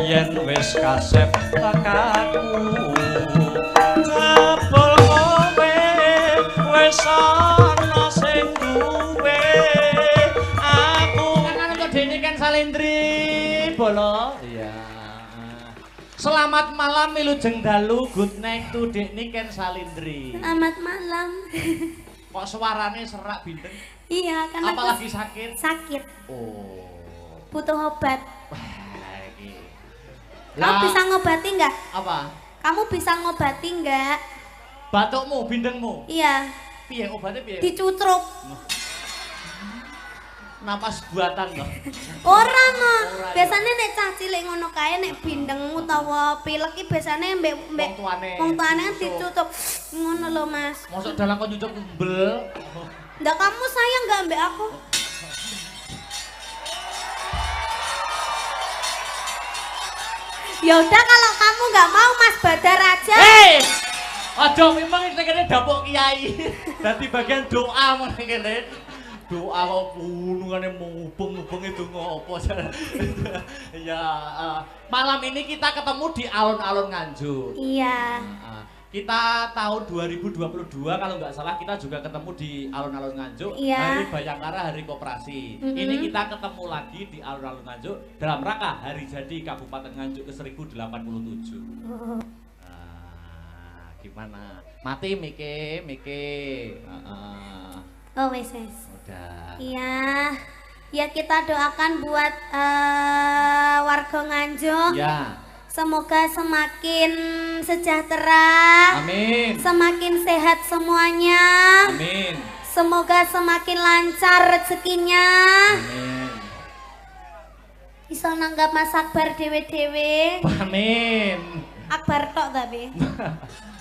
yen wis kasep takaku jebul kowe wis ana sing duwe aku kan kok dene kan Salendri bolo iya selamat malam Wilujeng Dalu good night to Dekni Ken Salindri Selamat malam. kok suarane serak bintang Iya, kan apa aku lagi sakit sakit. oh Butuh obat. wah iki Kamu bisa ngobati nggak? apa Kamu bisa ngobati nggak? batukmu bindengmu Iya, piye obatnya piye dicucrup. napas buatan loh Ora no. Ora, Biasanya nek cah cilik ngono kae nek bindeng utawa pilek iki biasane mbek wong tuane wong tuane dicucrup. Ngono lho, Mas. masuk dalam kok nyucuk umbel Ndak kamu sayang nggak mbek aku? Ya udah kalau kamu nggak mau Mas Badar aja. hei aja memang ini kene dapuk kiai dadi bagian doa men kene doa kok punungane mubeng-mubeng itu ngopo ya malam ini kita ketemu di alun-alun Nganjuk Iya. kita tahun 2022 kalau nggak salah kita juga ketemu di alun-alun Nganjuk Iya. Hari Bayangkara Hari Koperasi ini kita ketemu lagi di alun-alun Nganjuk dalam rangka hari jadi Kabupaten Nganjuk ke 1087 gimana mati Mike Oh wes wes. udah Iya. Ya kita doakan buat warga Nganjuk. ya Semoga semakin sejahtera. amin Semakin sehat semuanya. amin Semoga semakin lancar rezekinya. amin Bisa nanggap Mas Akbar dewe-dewe. amin Akbar tok tapi.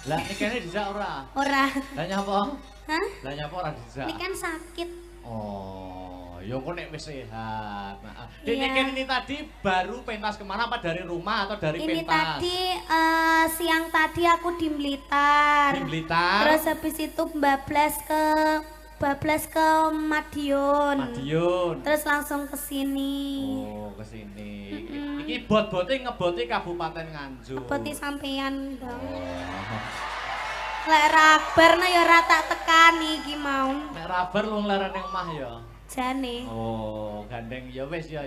lah ini kayaknya bisa ora Ora. lah nyapa Hah? lah nyapa ora bisa Ini kan sakit. oh ya kok nek wis sehat nah, Iya. Ken ini tadi baru pentas kemana apa dari rumah atau dari Ini pentas tadi siang tadi aku di Blitar. di Blitar Terus habis itu bablas ke Madiun. Madiun Terus langsung ke sini. oh kesini iki bot-bote ngebote Kabupaten Nganjuk Peti sampean dong. oh. Lek Akbar nah ya ora tak tekani iki mau. nek rabar lu nglarane omah ya Jane. oh gandeng ya wis ya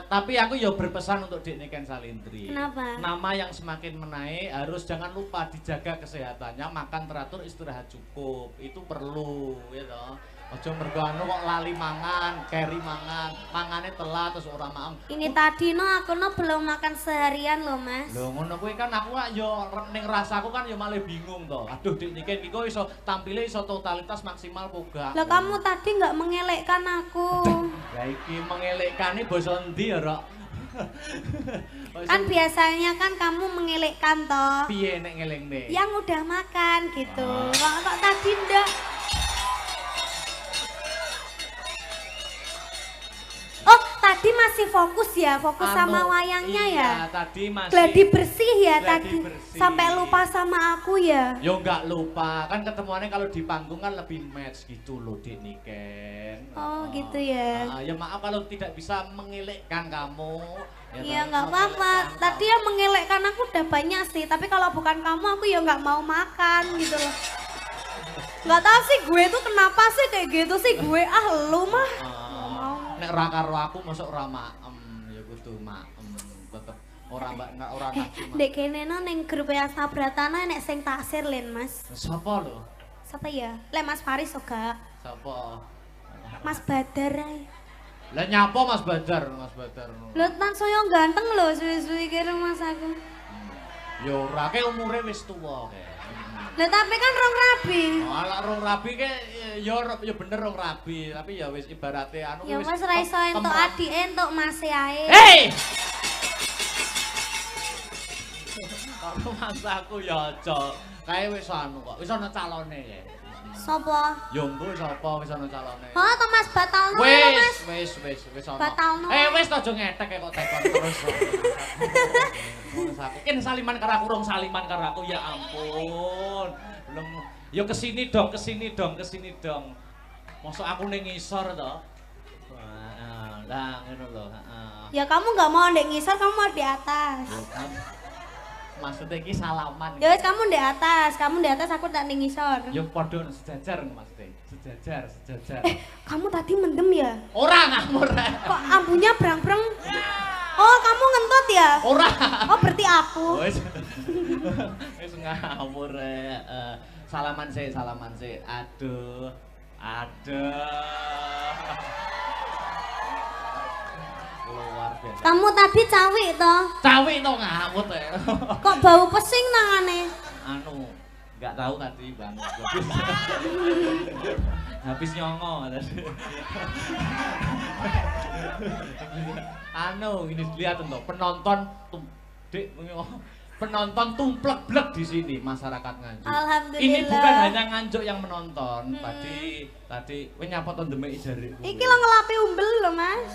tapi aku ya berpesan untuk Dekni Ken Salindri Kenapa? nama yang semakin menaik harus jangan lupa dijaga kesehatannya makan teratur istirahat cukup itu perlu ya toh aja mergo anu kok lali mangan keri mangane telat terus ora maem Ini tadi no aku no belum makan seharian loh Mas. lho ngono kuwi kan aku yo ning rasaku kan yo malah bingung to aduh Dekni Ken iki kok iso tampile iso totalitas maksimal poga Lah kamu tadi nggak mengelekkan aku. lah iki mengelekane basa endi ya Rok Kan biasanya kan kamu mengelekkan toh. piye nek ngelingne Yang udah makan gitu. Kok tadi ndak? Oh, tadi masih fokus ya, fokus sama wayangnya iya, ya. tadi masih Gladi bersih ya gladi tadi. bersih. Sampai lupa sama aku ya. yo nggak lupa kan ketemuannya kalau di panggung kan lebih match gitu loh Dekni Ken Oh, gitu ya. ya maaf kalau tidak bisa mengelekkan kamu ya Iya toh, nggak apa-apa. mengelekkan Tadi yang mengelekkan aku udah banyak sih. Tapi kalau bukan kamu aku ya nggak mau makan gitu loh. Nggak tahu sih gue tuh kenapa sih kayak gitu sih gue lu mah. nek ra karo aku mosok ora maem ya kudu maem tetep ora nggak ora nafsu maem. Dek kene no ning grup ya Sabratana nek sing taksir len Mas. Sapa lho Siapa ya? Le Mas Faris juga. sapa Mas Badar ae. lah nyapa Mas Badar Lho tansaya ganteng lho suwi-suwi kira Mas aku. ya ora ke umure wis tuwa ke Lho tapi kan rong rabi. Alah rong rabi ke ya bener rong rabi tapi ya wis ibarate anu Ya wis ra iso entuk adike entuk mase ae. Hei! Kalau mas aku ya aja kae wis anu kok wis ana calone ya. Sopo? Ya engko sapa wis ana calone. Oh, to Mas Batalno lho, Mas. Wis ana. Batalno. Wis aja ngetek kok tekon terus. Terus aku kan saliman karo aku rong saliman karo aku ya ampun. Belum ya kesini dong. Mosok aku ning ngisor to. Wah, Lah ngono lho, heeh. Ya kamu nggak mau ndek ngisor, kamu mau di atas. Maksudnya iki salaman. Ya wis kamu di atas, aku tak ndek ngisor. Ya padha sejajar maksudnya. Sejajar. Kamu tadi mendem ya? Ora ngamur. Kok ambunya brang-brang? Oh, kamu ngentut ya? Ora. Oh, berarti aku. Wis. Wis ngawur. Salaman sih. Aduh. Luar biasa. Kamu tadi cawik toh? Cawik to ngawut Kok bau pesing nangane? Anu, enggak tahu tadi Bang. Habis nyongo tadi. Anu, ini lihat tuh penonton penonton tumplek-blek di sini masyarakat Nganjuk. Alhamdulillah. Ini bukan hanya Nganjuk yang menonton. Tadi kowe nyapa to ndemek jarikku. Iki lo ngelapi umbel lho, Mas.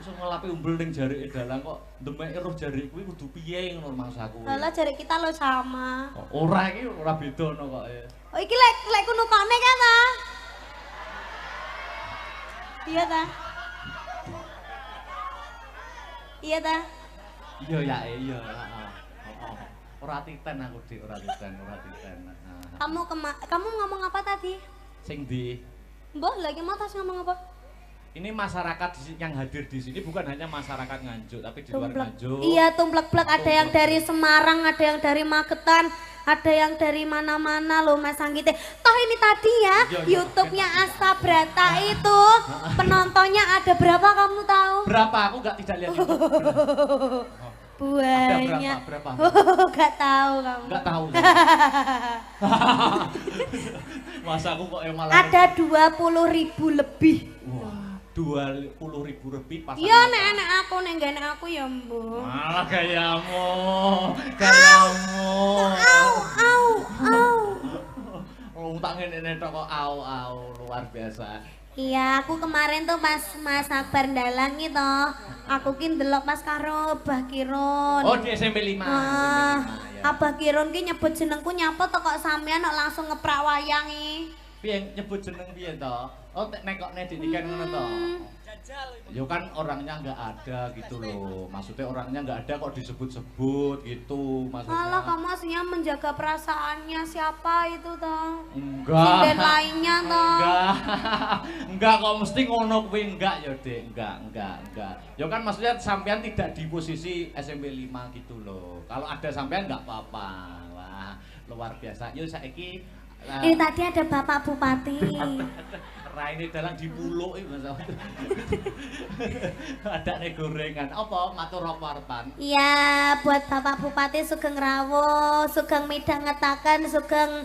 Terus ngelapi umbel ning jarike dalang kok ndemek roh jarik kuwi kudu piye ngono maksudku. Lah jarik kita lo sama. Ora iki ora bedono kok. Oh iki lek kuno kone kan ta? Iya ta? Iya ta? Iya ya, iya. Ora titen aku Dik, ora titen. Kamu ngomong apa tadi? Sing ndi? Mbah lagi mau tas ngomong apa? Ini masyarakat yang hadir di sini bukan hanya masyarakat Nganjuk, tapi di luar Nganjuk. Iya, tumplek-plek, ada yang dari Semarang, ada yang dari Magetan, ada yang dari mana-mana loh Mas Anggite. Toh ini tadi ya, YouTube-nya Asta Brata itu penontonnya ada berapa kamu tahu? Berapa? Aku tidak lihat YouTube. Banyak. Ada berapa? Gak tahu kamu. Gak tahu. Masa aku kok malah ada 20.000 lebih. Wah, 20.000 lebih pas. Iya, nek aku nek aku ya, Mbok. Malah gayamu. Oh, tak ngene tok kok au luar biasa. Iya, aku kemarin tuh pas Mas Akbar ndalang itu, aku ki ndelok pas karo Abah Kirun. Oh, di SMP 5. Abah Kirun ki nyebut jenengku nyapa to kok sampean kok langsung ngeprak wayang iki. Piye nyebut jeneng piye to? Oh, nekokne didikan ngono to. Ya kan orangnya nggak ada gitu loh. Maksudnya orangnya nggak ada kok disebut-sebut gitu maksudnya. Malah kamu aslinya menjaga perasaannya siapa itu toh? Enggak. Sinden lainnya toh? Enggak kok mesti ngono kuwi enggak ya, Dek. Enggak. Ya kan maksudnya sampean tidak di posisi SMP 5 gitu loh. Kalau ada sampean enggak apa-apa. Wah, luar biasa. Yo saiki ini tadi ada Bapak Bupati. Raine dalang dipuluk iki Mas. Ada nih gorengan. Apa matur apa arepan? Iya, buat Bapak Bupati Sugeng Rawuh, Sugeng midhangetaken, Sugeng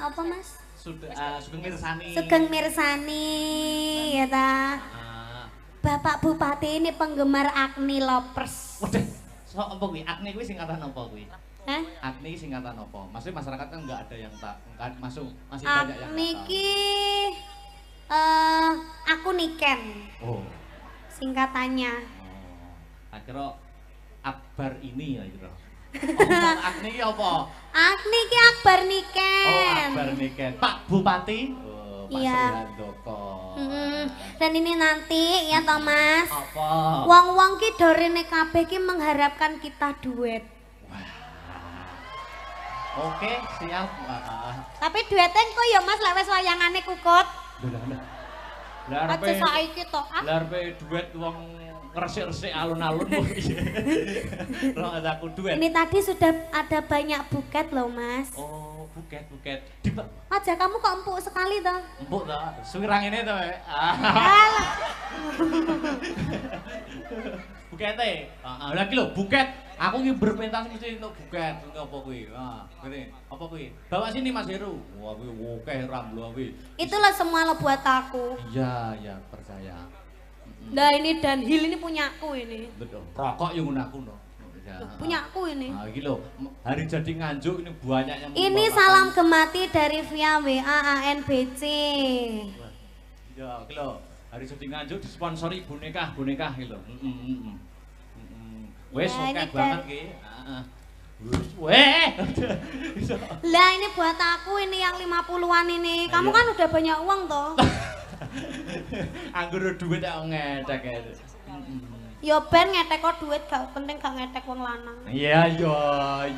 apa Mas? Sugeng Mirsani. Sugeng Mirsani ya ta. Bapak Bupati ini penggemar Agni Lovers. Waduh, sok apa kuwi? Agni kuwi singkatan apa kuwi? Hah? Agni singkatan apa? Maksudnya masyarakat kan nggak ada yang tak masuk, masih banyak yang Agni tahu. ki aku Niken. Oh. Singkatannya. Oh. Akhirnya Akbar ini ya gitu. Oh, Agni ki apa? Agni ki Akbar Niken. Oh, Akbar Niken. Pak Bupati. Oh, Pak Iya. Srihandoko. Dan ini nanti ya Thomas. Apa? Wong-wong ki dorene kabeh ki mengharapkan kita duet. Oke, siap. Tapi duetnya kok ya Mas lek wis wayangane kukut. Lah Aja saiki to. Larpe duet wong resik-resik alun-alun kok piye. Ora aku duet. Ini tadi sudah ada banyak buket loh Mas. Oh, buket. Aja kamu kok empuk sekali toh. Empuk to. Suwirang ini to. Alah. Bukete. Lagi lho, buket. Aku iki berpentas mesti untuk buket. Apa kuwi? Ngene. Apa kuwi? Bawa sini Mas Heru. Wah, kuwi akeh ramblu kuwi. Itulah semua lo buat aku. Iya, percaya. Nah ini Dunhill ini punyaku ini. Betul. Rokok yang aku no. Ya. Punyaku ini. Nah, iki lho, hari jadi Nganjuk ini banyak yang Ini salam gemati dari via WA ANBC. Ya, iki lho, hari jadi Nganjuk disponsori boneka iki lho. Wes Ya, oke ini banget ki. Weh. Lah ini buat aku ini yang 50-an ini. Kamu kan udah banyak uang toh. Anggur duit kok ngedek. Ya ben ngetek kok duit gak penting gak ngetek wong lanang. Iya, iya.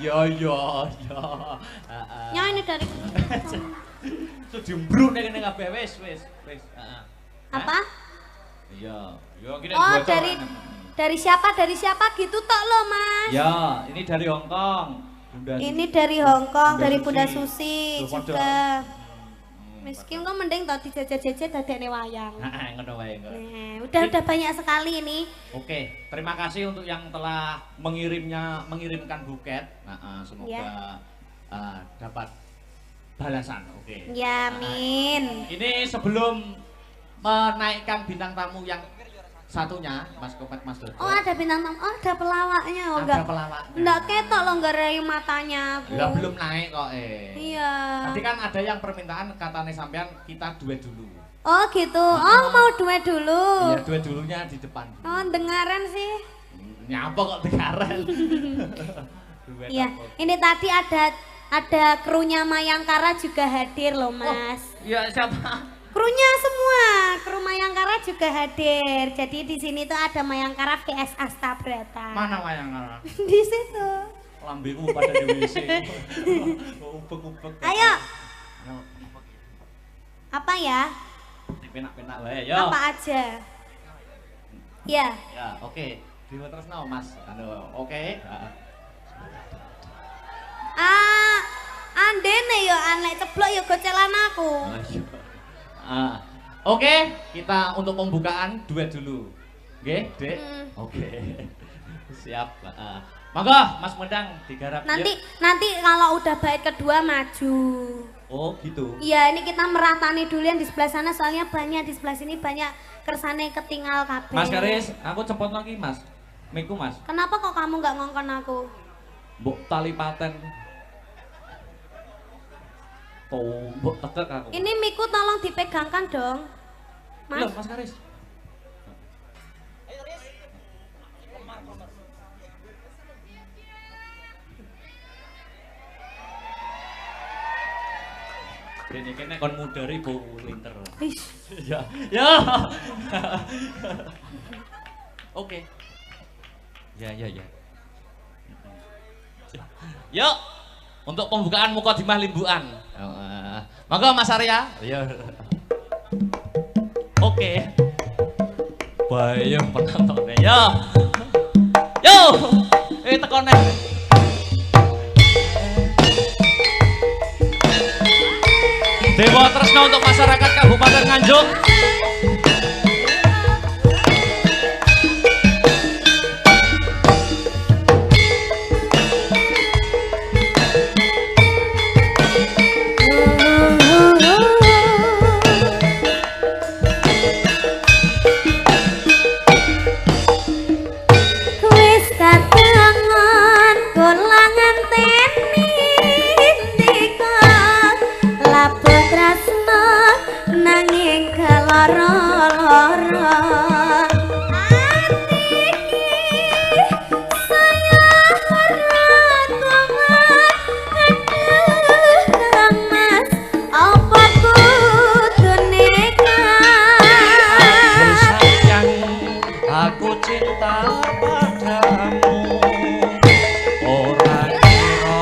Heeh. Ya ini dari So dimbruk nek kene kabeh wis. Heeh. apa? Iya, gini Oh, bocor. dari siapa gitu tok lo, Mas. Ya, ini dari Hong Kong. Bunda Ini dari Hong Kong, Bunda dari Susi. Bunda Susi Loh, juga. Miskin kok mending tau dijajah-jajah dadekne wayang. Heeh, ngono wae kok. Udah banyak sekali ini. Oke, terima kasih untuk yang telah mengirimkan buket. Semoga Ya. dapat balasan. Oke. Ya, amin. Ini sebelum menaikkan bintang tamu yang satunya, Mas Kopet, Mas Dodo. Oh, ada bintang tamu. Oh, ada pelawaknya. Oh, Ada pelawaknya. enggak ketok lo enggak rayu matanya aku. Lah belum naik kok Iya. Tadi kan ada yang permintaan katanya sampean kita duet dulu. Oh, gitu. Oh, mau duet dulu. Iya, duet dulunya di depan. Oh, dengaran sih. Nyapa kok dengaran. Duet Iya, apa? ini tadi ada krunya Mayangkara juga hadir loh, Mas. Iya, siapa? Krunya semua, kru Mayangkara juga hadir. Jadi di sini tuh ada Mayangkara VS Astabrata. Mana wayang? Di situ. Lambemu pada di WC. Upek-upek. Ayo. Apa ya? Penak-penak wae, yo. Apa aja? Ya. Ya, oke. Diwa tresno, Mas. Oke. Andene yo anek ceblok yo gocelan aku. Oke, kita untuk pembukaan duet dulu. Oke, Dek? Oke. Siap. Monggo, Mas Mendang digarap. Nanti kalau udah bait kedua maju. Oh, gitu. Iya, ini kita meratani dulu yang di sebelah sana soalnya banyak di sebelah sini banyak kersane ketinggal kabeh. Mas Karis, aku cepot lagi, Mas. Miku, Mas. Kenapa kok kamu nggak ngongkon aku? Mbok tali paten. Mbok tekek aku. Ini miku tolong dipegangkan dong. Mas. Loh, Mas Karis. Ini kene kon mudari bu linter. Ya, ya. Oke. Ya. Yuk, untuk pembukaan Mukadimah Limbuan. Monggo Mas Arya. Ya. Oke. Bayang penontonnya. Ya. Yo. Teko neh. Dewa Tresna untuk masyarakat Kabupaten Nganjuk. Wis katangan kolangan teni ndika labuh tresna nanging keloro-loro ati saya Kang Mas apa kudu nekat Sayang, aku cinta padamu. Ora kira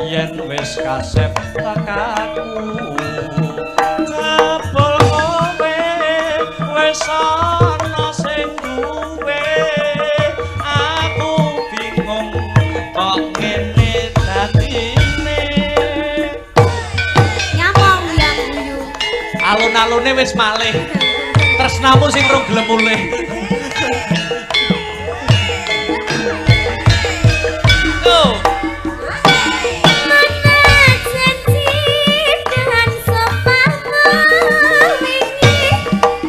yen wis kasep tekadku. Jebul kowe wis ana sing duwe. Aku bingung kok ngene dadine. nyamong yang guyu Alun-alune wis malih. Tresnamu sing rung gelem mulih. Go. mana janji dengan sopahmu wingi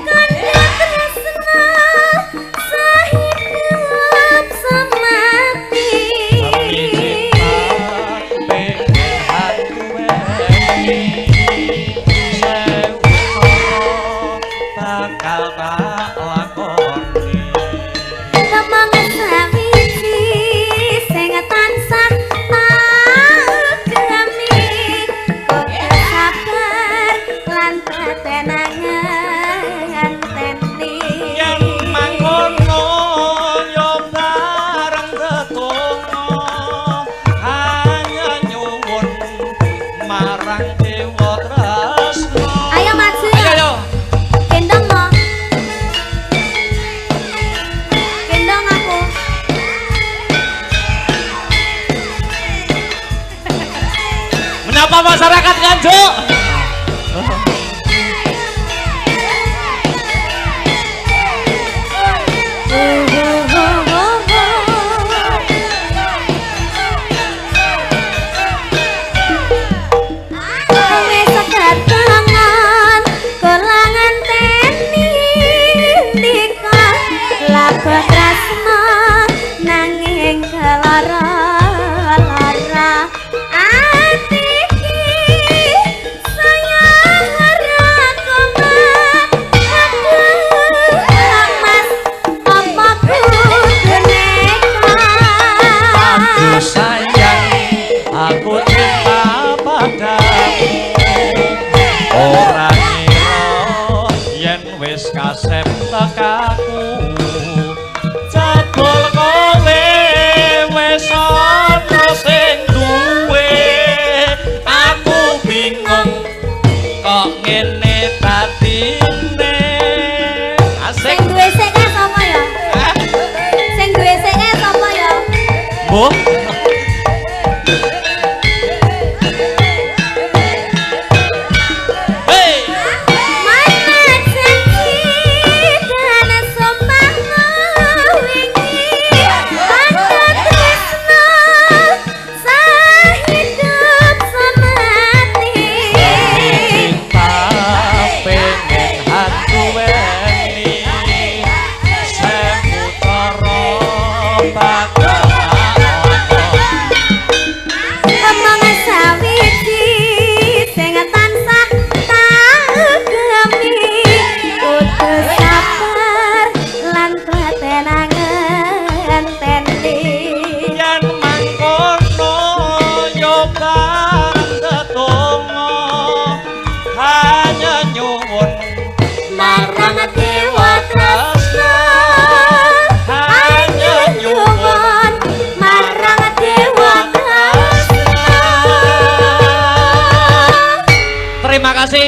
kandha tresna sahidup semati bakal tak lakoni Sapa masyarakat Nganjuk? Kasep tekaku jebul kowe wis ana sing duwe aku bingung kok ngene tatine Sing duwe sik sapa ya? Sing duwe sik sapa ya? Mbah terima kasih.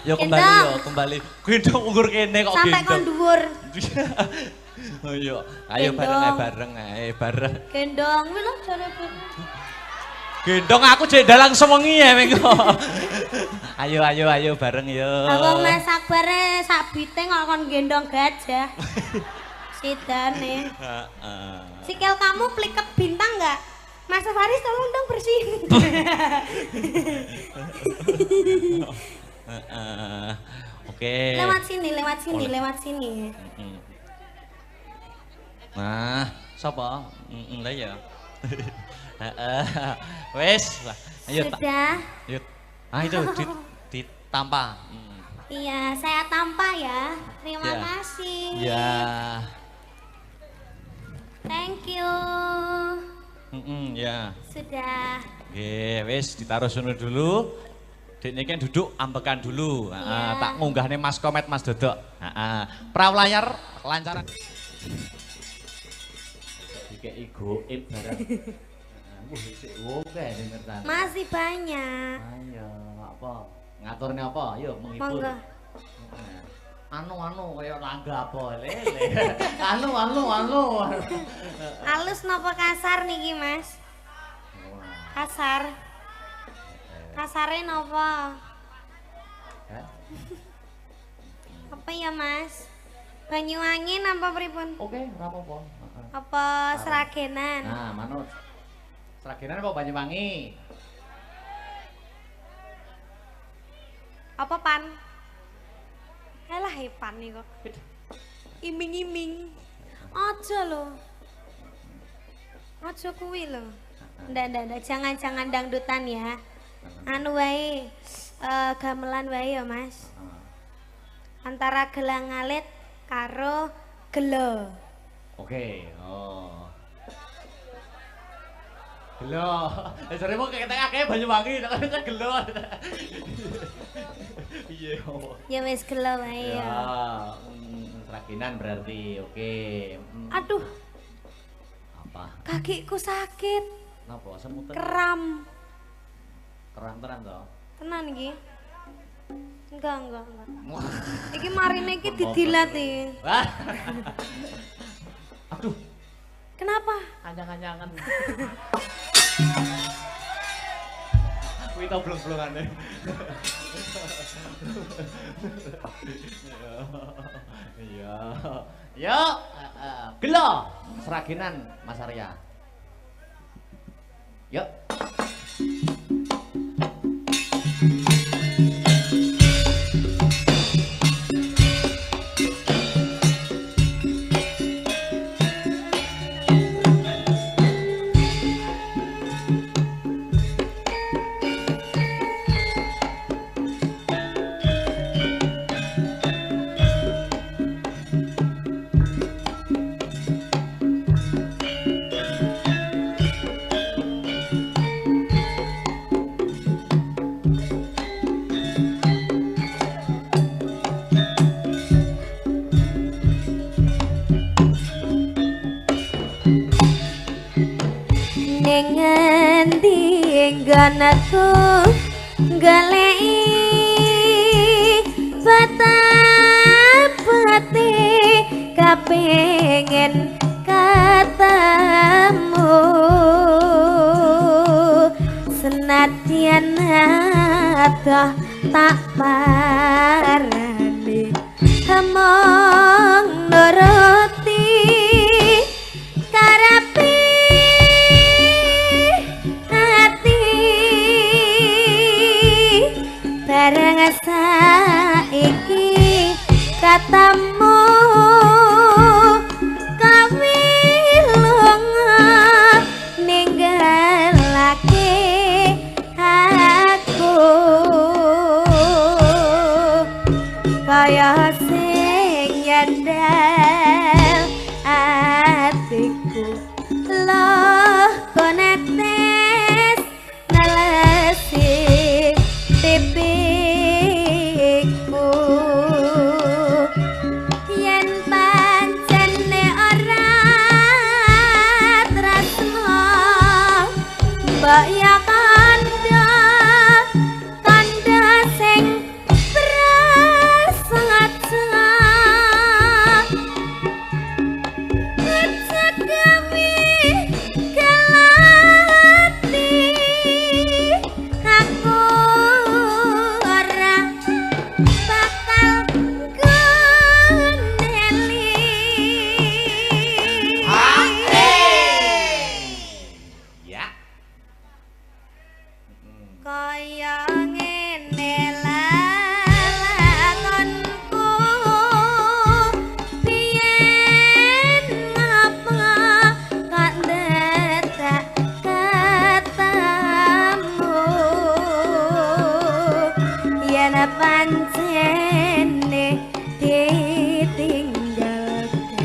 Yo kembali. Gendong ukur kene kok gendong. Sampai kon dhuwur. Oh iya, ayo bareng. Gendong kuwi lho jare. Gendong aku jek dalang sewengi ya mengko. Ayo bareng yo. Aku Mas Akbar sak bite kok kon gendong gajah. Sidane. Heeh. Sikil kamu pliket bintang enggak? Mas Faris tolong dong bersihin. Oke. Lewat sini. Nah, sapa? Lah ya. Wes, ayo. Sudah. Yuk. Ah itu ditampa. Iya, saya tampa ya. Terima Ya. kasih. Ya. Thank you. Ya. Sudah. Oke, wes ditaruh sono dulu. Dekne kan duduk ambekan dulu. Iya. Tak ngunggahne Mas Komet Mas Dodok. Pralayar lancaran. Dikeki goib barang. Sik oke ngertane. Masih banyak. Ayo, apa? Ngaturne apa? Ayo menghibur. Monggo. Anu kaya langga apa lele. Anu. Halus napa kasar niki, Mas? Kasar. Kasare napa? Apa ya, Mas? Banyuwangi napa pripun? Oke, ora apa-apa. Apa Seragenan? Nah, manut. Seragenan apa Banyuwangi? Apa pan? Alah hepan nih kok. Iming-iming. Aja lho. Aja kuwi lho. Ndak, jangan dangdutan ya. Anu wae, gamelan wae ya, Mas. Antara gelang alit karo gelo. Oke, oh. Gelo. Jare mau ketek akeh Banyuwangi, nek kan gelo. Iya. Ya wis gelo wae ya. Seraginan berarti. Oke. Aduh, Apa? kakiku sakit. Napa semutan? Kram. Teran toh. Tenan iki. Enggak. Iki marine iki didilat iki. Wah. Aduh, Kenapa? anjang-anjangan. Kuwi tau blong-blongane. Iya. Yo, gelo seragenan Mas Arya. Yuk. Aku galei patah-pati kapengen katamu senadyan ada tak parani among nuruti karapi barang saiki katamu kawilunga ninggalake aku kaya sing nyandal atiku loh konetes nalasi tipiku yen pancene ora tresno mbok ya kandha sing prasaja kecekami kelati aku ora bakal guneli Ya. kaya ngene lakonku biyen ngapa kok ndedak katamu yen pancene ditinggalke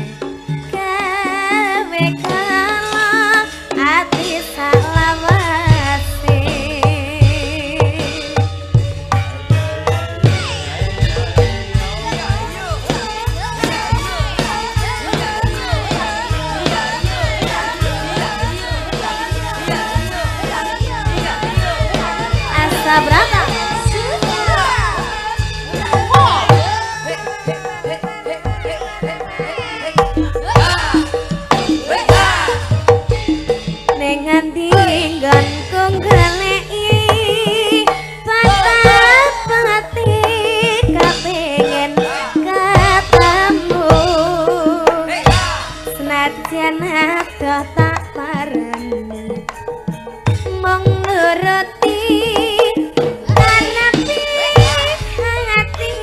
gawe kalah ati salawase asa berapa dengan tinggal kong galei patah-pati kapengen katamu senadyan ada tak parani mong nuruti karepi hati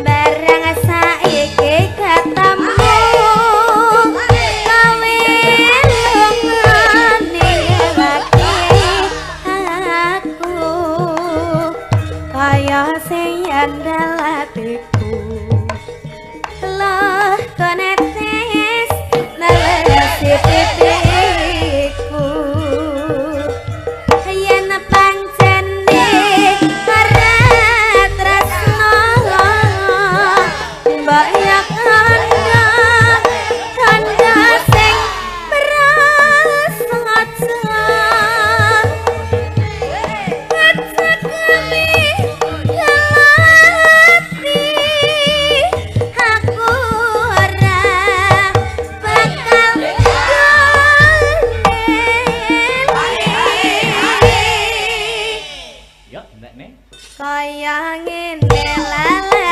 barang saiki katamu kaya sing andal atiku loh konetes nalasi titikku yen pancene ora tresno mbok ya kandha sing prasaja aku ora ngene. Kaya ngene lele